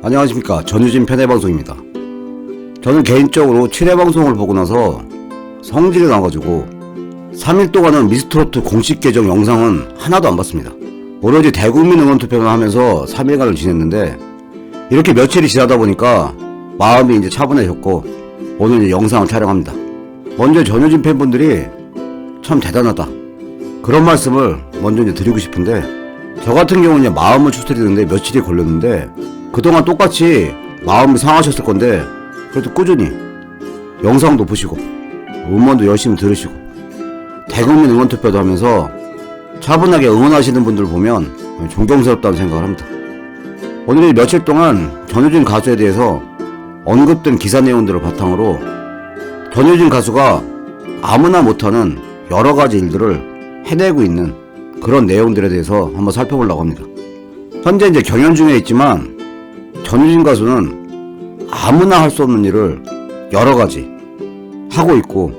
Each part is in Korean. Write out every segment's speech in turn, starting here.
안녕하십니까, 전유진 편의방송입니다. 저는 개인적으로 7회 방송을 보고 나서 성질이 나가지고 3일 동안은 미스트롯 공식 계정 영상은 하나도 안 봤습니다. 오로지 대국민 응원투표만 하면서 3일간을 지냈는데, 이렇게 며칠이 지나다 보니까 마음이 이제 차분해졌고 오늘 이제 영상을 촬영합니다. 먼저 전유진 팬분들이 참 대단하다, 그런 말씀을 먼저 이제 드리고 싶은데, 저 같은 경우는 이제 마음을 추스리는데 며칠이 걸렸는데, 그동안 똑같이 마음이 상하셨을 건데 그래도 꾸준히 영상도 보시고 음원도 열심히 들으시고 대국민 응원투표도 하면서 차분하게 응원하시는 분들 보면 존경스럽다는 생각을 합니다. 오늘 며칠 동안 전유진 가수에 대해서 언급된 기사 내용들을 바탕으로 전유진 가수가 아무나 못하는 여러가지 일들을 해내고 있는 그런 내용들에 대해서 한번 살펴보려고 합니다. 현재 이제 경연 중에 있지만 전유진 가수는 아무나 할 수 없는 일을 여러가지 하고 있고,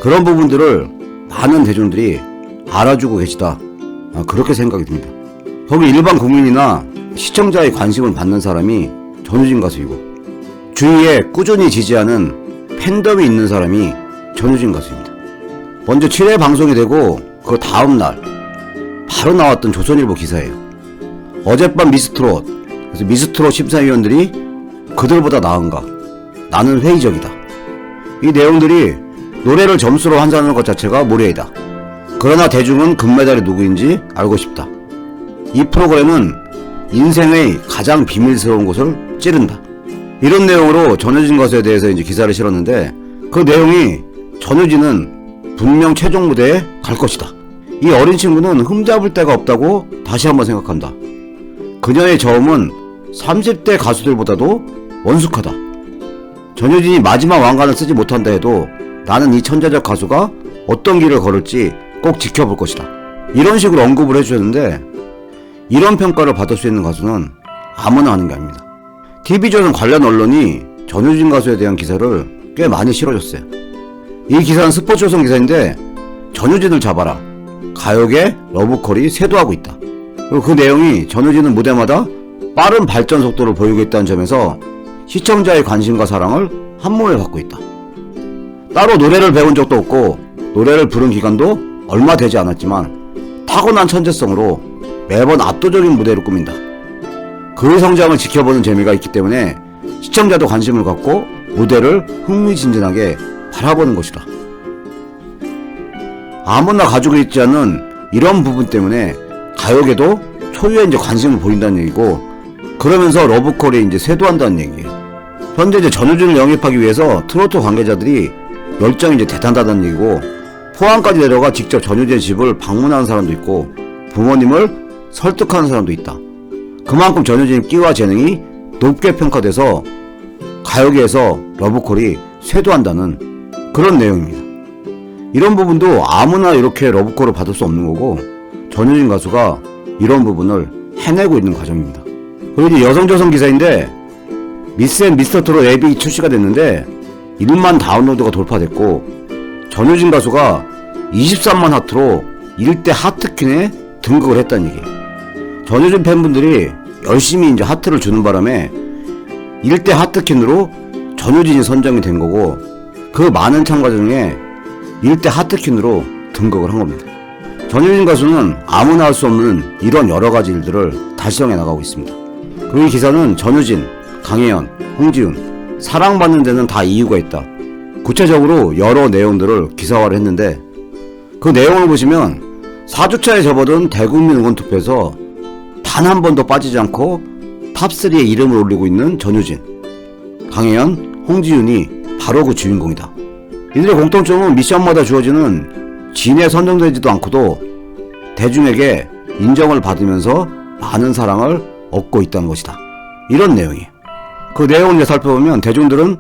그런 부분들을 많은 대중들이 알아주고 계시다, 그렇게 생각이 듭니다. 거기 일반 국민이나 시청자의 관심을 받는 사람이 전유진 가수이고, 주위에 꾸준히 지지하는 팬덤이 있는 사람이 전유진 가수입니다. 먼저 7회 방송이 되고 그 다음날 바로 나왔던 조선일보 기사예요. 어젯밤 미스트롯, 그래서 미스트롯 심사위원들이 그들보다 나은가, 나는 회의적이다, 이 내용들이 노래를 점수로 환산하는 것 자체가 무례이다, 그러나 대중은 금메달이 누구인지 알고 싶다, 이 프로그램은 인생의 가장 비밀스러운 곳을 찌른다, 이런 내용으로 전유진 가수에 대해서 이제 기사를 실었는데, 그 내용이 전유진은 분명 최종 무대에 갈 것이다, 이 어린 친구는 흠잡을 데가 없다고 다시 한번 생각한다, 그녀의 저음은 30대 가수들보다도 원숙하다, 전유진이 마지막 왕관을 쓰지 못한다 해도 나는 이 천재적 가수가 어떤 길을 걸을지 꼭 지켜볼 것이다, 이런 식으로 언급을 해주셨는데, 이런 평가를 받을 수 있는 가수는 아무나 하는 게 아닙니다. TV조선 관련 언론이 전유진 가수에 대한 기사를 꽤 많이 실어줬어요. 이 기사는 스포츠조선 기사인데, 전유진을 잡아라, 가요계 러브콜이 쇄도하고 있다, 그리고 그 내용이 전유진은 무대마다 빠른 발전 속도를 보이고 있다는 점에서 시청자의 관심과 사랑을 한몸에 받고 있다, 따로 노래를 배운 적도 없고 노래를 부른 기간도 얼마 되지 않았지만 타고난 천재성으로 매번 압도적인 무대를 꾸민다, 그의 성장을 지켜보는 재미가 있기 때문에 시청자도 관심을 갖고 무대를 흥미진진하게 바라보는 것이다. 아무나 가지고 있지 않은 이런 부분 때문에 가요계도 초유의 이제 관심을 보인다는 얘기고, 그러면서 러브콜에 이제 쇄도한다는 얘기예요. 현재 이제 전유진을 영입하기 위해서 트로트 관계자들이 열정이 이제 대단하다는 얘기고, 포항까지 내려가 직접 전유진의 집을 방문하는 사람도 있고 부모님을 설득하는 사람도 있다. 그만큼 전유진의 끼와 재능이 높게 평가돼서 가요계에서 러브콜이 쇄도한다는 그런 내용입니다. 이런 부분도 아무나 이렇게 러브콜을 받을 수 없는 거고, 전유진 가수가 이런 부분을 해내고 있는 과정입니다. 그리고 이제 여성조선 기사인데, 미스 앤 미스터 트롯 앱이 출시가 됐는데 1만 다운로드가 돌파됐고, 전유진 가수가 23만 하트로 1대 하트퀸에 등극을 했다는 얘기예요. 전유진 팬분들이 열심히 이제 하트를 주는 바람에 1대 하트퀸으로 전유진이 선정이 된 거고, 그 많은 참가자 중에 1대 하트퀸으로 등극을 한 겁니다. 전유진 가수는 아무나 할 수 없는 이런 여러가지 일들을 달성해 나가고 있습니다. 그리고 이 기사는 전유진, 강혜연, 홍지훈 사랑받는 데는 다 이유가 있다, 구체적으로 여러 내용들을 기사화를 했는데, 그 내용을 보시면 4주차에 접어든 대국민 응원투표에서 단 한 번도 빠지지 않고 탑3에 이름을 올리고 있는 전유진, 강혜연, 홍지훈이 바로 그 주인공이다. 이들의 공통점은 미션마다 주어지는 진에 선정되지도 않고도 대중에게 인정을 받으면서 많은 사랑을 얻고 있다는 것이다, 이런 내용이에요. 그 내용을 살펴보면 대중들은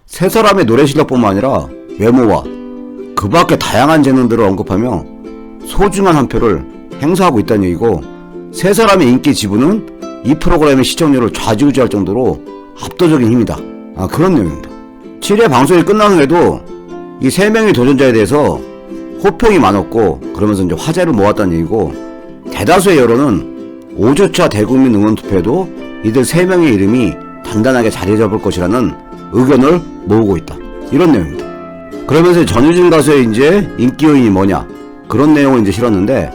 세 사람의 노래 실력뿐만 아니라 외모와 그 밖의 다양한 재능들을 언급하며 소중한 한 표를 행사하고 있다는 얘기고, 세 사람의 인기 지분은 이 프로그램의 시청률을 좌지우지할 정도로 압도적인 힘이다, 그런 내용입니다. 7회 방송이 끝난 후에도 이 세 명의 도전자에 대해서 호평이 많았고, 그러면서 이제 화제를 모았다는 얘기고, 대다수의 여론은 5주차 대국민 응원투표에도 이들 3명의 이름이 단단하게 자리 잡을 것이라는 의견을 모으고 있다. 이런 내용입니다. 그러면서 전유진 가수의 이제 인기 요인이 뭐냐 그런 내용을 이제 실었는데,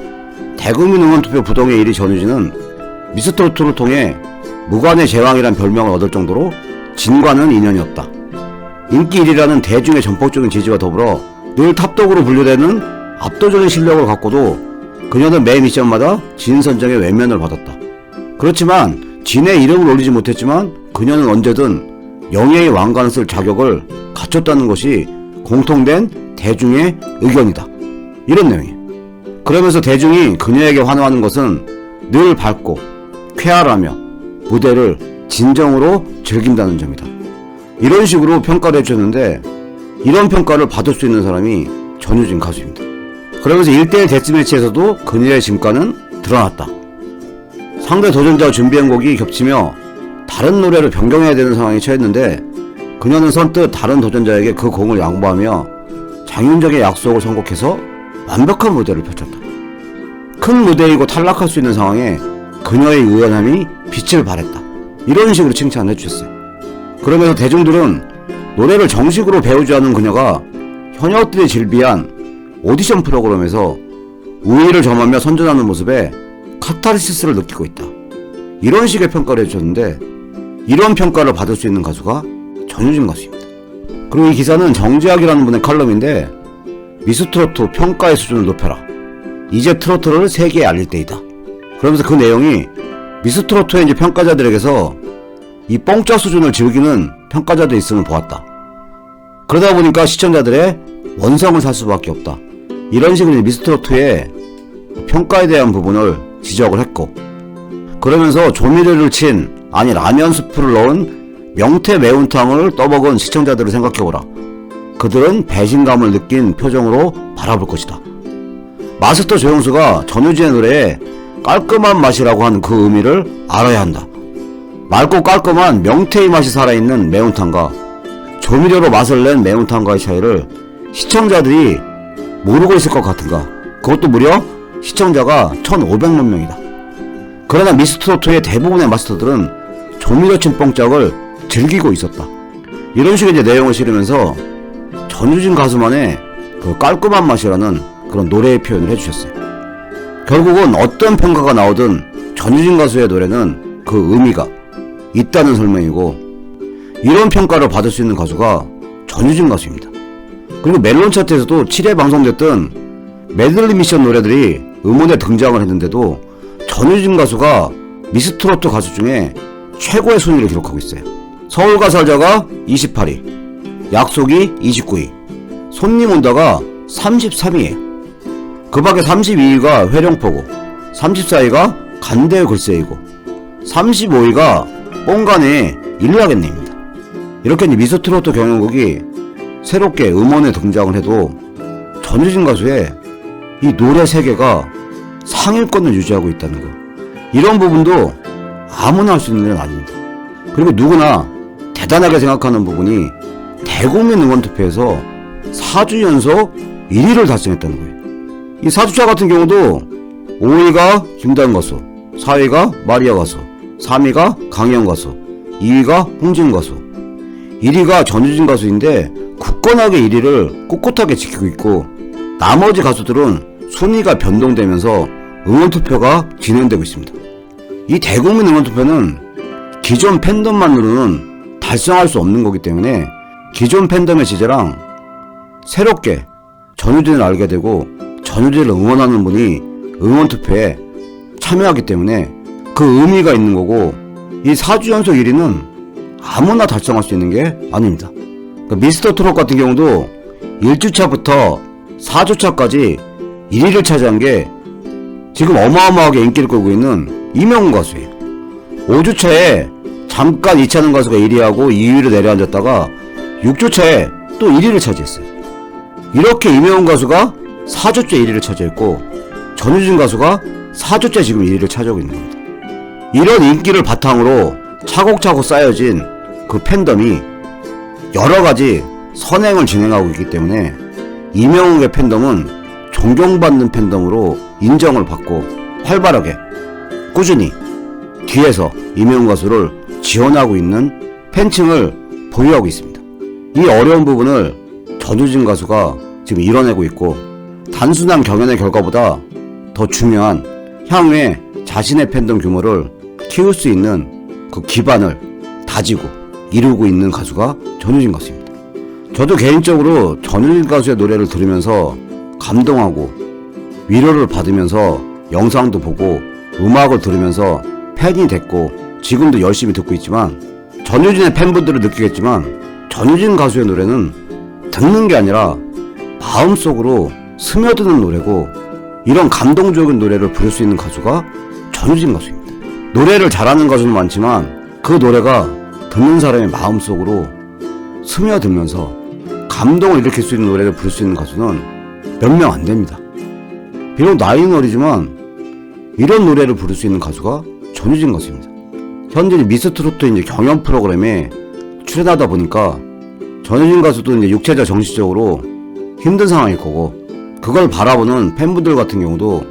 대국민 응원투표 부동의 1위 전유진은 미스트롯을 통해 무관의 제왕이란 별명을 얻을 정도로 진과는 인연이 없다. 인기 1위라는 대중의 전폭적인 지지와 더불어 늘 탑독으로 분류되는 압도적인 실력을 갖고도 그녀는 매 미션마다 진 선정의 외면을 받았다. 그렇지만 진의 이름을 올리지 못했지만 그녀는 언제든 영예의 왕관을 쓸 자격을 갖췄다는 것이 공통된 대중의 의견이다. 이런 내용이에요. 그러면서 대중이 그녀에게 환호하는 것은 늘 밝고 쾌활하며 무대를 진정으로 즐긴다는 점이다. 이런 식으로 평가를 해주셨는데, 이런 평가를 받을 수 있는 사람이 전유진 가수입니다. 그러면서 1대1 데스매치에서도 그녀의 진가는 드러났다. 상대 도전자와 준비한 곡이 겹치며 다른 노래를 변경해야 되는 상황에 처했는데, 그녀는 선뜻 다른 도전자에게 그 공을 양보하며 장윤정의 약속을 선곡해서 완벽한 무대를 펼쳤다. 큰 무대이고 탈락할 수 있는 상황에 그녀의 유연함이 빛을 발했다. 이런 식으로 칭찬을 해주셨어요. 그러면서 대중들은 노래를 정식으로 배우지 않은 그녀가 현역들이 질비한 오디션 프로그램에서 우위를 점하며 선전하는 모습에 카타르시스를 느끼고 있다. 이런 식의 평가를 해주셨는데, 이런 평가를 받을 수 있는 가수가 전유진 가수입니다. 그리고 이 기사는 정재학이라는 분의 칼럼인데, 미스트로트 평가의 수준을 높여라. 이제 트로트를 세계에 알릴 때이다. 그러면서 그 내용이 미스트로트의 이제 평가자들에게서 이 뽕짝 수준을 즐기는 평가자도 있음을 보았다. 그러다 보니까 시청자들의 원성을 살 수밖에 없다. 이런 식으로 미스트로트의 평가에 대한 부분을 지적을 했고, 그러면서 조미료를 친, 아니 라면 스프를 넣은 명태 매운탕을 떠먹은 시청자들을 생각해보라. 그들은 배신감을 느낀 표정으로 바라볼 것이다. 마스터 조영수가 전유진의 노래에 깔끔한 맛이라고 하는 그 의미를 알아야 한다. 맑고 깔끔한 명태의 맛이 살아있는 매운탕과 조미료로 맛을 낸 매운탕과의 차이를 시청자들이 모르고 있을 것 같은가. 그것도 무려 시청자가 1,500만 명이다. 그러나 미스트로트의 대부분의 마스터들은 조미료 친 뽕짝을 즐기고 있었다. 이런 식의 이제 내용을 실으면서 전유진 가수만의 그 깔끔한 맛이라는 그런 노래의 표현을 해주셨어요. 결국은 어떤 평가가 나오든 전유진 가수의 노래는 그 의미가 있다는 설명이고, 이런 평가를 받을 수 있는 가수가 전유진 가수입니다. 그리고 멜론 차트에서도 7회 방송됐던 메들리 미션 노래들이 음원에 등장을 했는데도 전유진 가수가 미스트로트 가수 중에 최고의 순위를 기록하고 있어요. 서울가 살자가 28위, 약속이 29위, 손님 온다가 33위에요. 그 밖에 32위가 회령포고, 34위가 간대의 글쎄이고, 35위가 뽕간의 일라겠네입니다. 이렇게 미스트로트 경연곡이 새롭게 음원에 등장을 해도 전유진 가수의 이 노래 세계가 상위권을 유지하고 있다는 거, 이런 부분도 아무나 할 수 있는 일은 아닙니다. 그리고 누구나 대단하게 생각하는 부분이 대국민 응원투표에서 4주 연속 1위를 달성했다는 거예요. 이 4주차 같은 경우도 5위가 김다은 가수, 4위가 마리아 가수, 3위가 강희영 가수, 2위가 홍진 가수, 1위가 전유진 가수인데 굳건하게 1위를 꿋꿋하게 지키고 있고, 나머지 가수들은 순위가 변동되면서 응원투표가 진행되고 있습니다. 이 대국민 응원투표는 기존 팬덤만으로는 달성할 수 없는 거기 때문에 기존 팬덤의 지지랑 새롭게 전유진을 알게 되고 전유진을 응원하는 분이 응원투표에 참여하기 때문에 그 의미가 있는 거고, 이 4주 연속 1위는 아무나 달성할 수 있는 게 아닙니다. 그러니까 미스터 트롯 같은 경우도 1주차부터 4주차까지 1위를 차지한 게 지금 어마어마하게 인기를 끌고 있는 이명웅 가수예요. 5주차에 잠깐 이찬원 가수가 1위하고 2위로 내려앉았다가 6주차에 또 1위를 차지했어요. 이렇게 이명웅 가수가 4주째 1위를 차지했고, 전유진 가수가 4주째 지금 1위를 차지하고 있는 겁니다. 이런 인기를 바탕으로 차곡차곡 쌓여진 그 팬덤이 여러가지 선행을 진행하고 있기 때문에 이명웅의 팬덤은 존경받는 팬덤으로 인정을 받고 활발하게 꾸준히 뒤에서 이명웅 가수를 지원하고 있는 팬층을 보유하고 있습니다. 이 어려운 부분을 전효진 가수가 지금 이뤄내고 있고, 단순한 경연의 결과보다 더 중요한 향후에 자신의 팬덤 규모를 키울 수 있는 그 기반을 다지고 이루고 있는 가수가 전효진 가수입니다. 저도 개인적으로 전효진 가수의 노래를 들으면서 감동하고 위로를 받으면서 영상도 보고 음악을 들으면서 팬이 됐고, 지금도 열심히 듣고 있지만, 전효진의 팬분들을 느끼겠지만 전효진 가수의 노래는 듣는 게 아니라 마음속으로 스며드는 노래고, 이런 감동적인 노래를 부를 수 있는 가수가 전효진 가수입니다. 노래를 잘하는 가수는 많지만 그 노래가 듣는 사람의 마음속으로 스며들면서 감동을 일으킬 수 있는 노래를 부를 수 있는 가수는 몇 명 안 됩니다. 비록 나이는 어리지만 이런 노래를 부를 수 있는 가수가 전효진 가수입니다. 현재 미스트로트 이제 경연 프로그램에 출연하다 보니까 전효진 가수도 이제 육체적 정신적으로 힘든 상황일 거고, 그걸 바라보는 팬분들 같은 경우도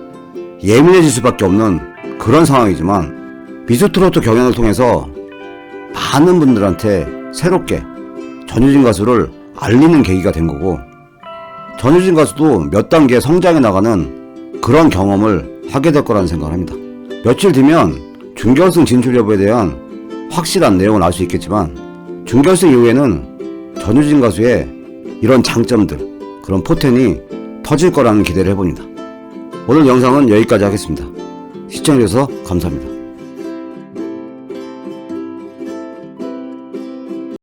예민해질 수밖에 없는 그런 상황이지만, 미스트로트 경연을 통해서 많은 분들한테 새롭게 전효진 가수를 알리는 계기가 된 거고, 전효진 가수도 몇 단계 성장해 나가는 그런 경험을 하게 될 거라는 생각을 합니다. 며칠 뒤면 준결승 진출 여부에 대한 확실한 내용을 알 수 있겠지만, 준결승 이후에는 전효진 가수의 이런 장점들, 그런 포텐이 터질 거라는 기대를 해봅니다. 오늘 영상은 여기까지 하겠습니다. 시청해주셔서 감사합니다.